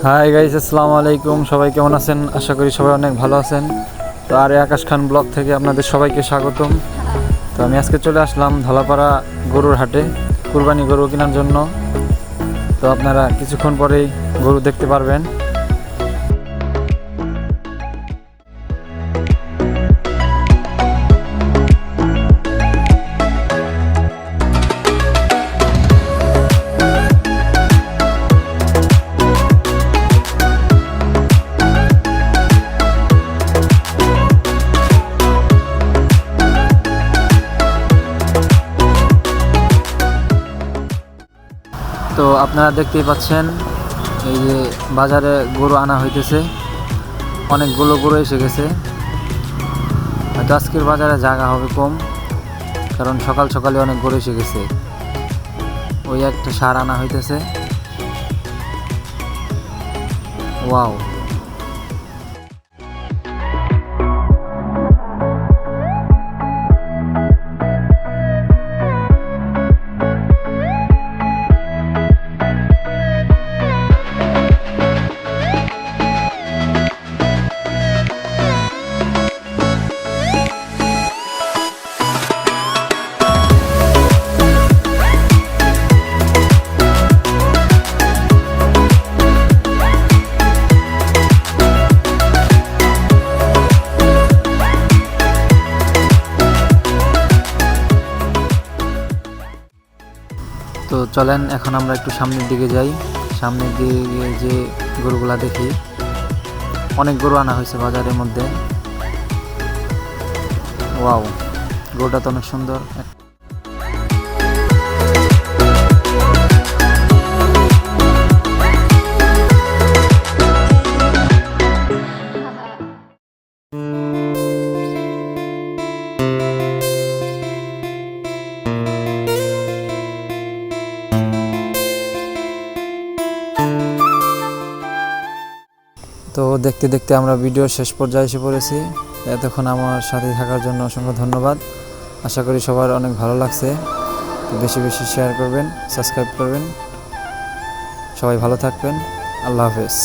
Hi guys, আসসালামু আলাইকুম। সবাই কেমন আছেন? আশা করি সবাই অনেক ভালো আছেন। তো আর আকাশ খান ব্লগ থেকে আপনাদের সবাইকে স্বাগতম। তো আমি আজকে চলে আসলাম ধলাপাড়া গরুর হাটে কুরবানি গরু কেনার জন্য। তো আপনারা কিছুক্ষণ পরেই গরু দেখতে পারবেন। তো আপনারা দেখতেই পাচ্ছেন এই যে বাজারে গরু আনা হইতেছে, অনেকগুলো গরু এসে গেছে। হয়তো আজকের বাজারে জায়গা হবে কম, কারণ সকাল সকালে অনেক গরু এসে গেছে। ওই একটা সার আনা হইতেছে। ওয়াও, তো চলেন এখন আমরা একটু সামনের দিকে যাই। সামনের দিকে গিয়ে যে গরুগুলা দেখি, অনেক গরু আনা হয়েছে বাজারের মধ্যে। ওয়াও, গরুটা তো অনেক সুন্দর। তো দেখতে দেখতে আমরা ভিডিওর শেষ পর্যায়ে এসে পড়েছি। এতক্ষণ আমার সাথে থাকার জন্য অসংখ্য ধন্যবাদ। আশা করি সবার অনেক ভালো লাগছে। তো বেশি বেশি শেয়ার করবেন, সাবস্ক্রাইব করবেন। সবাই ভালো থাকবেন। আল্লাহ হাফেজ।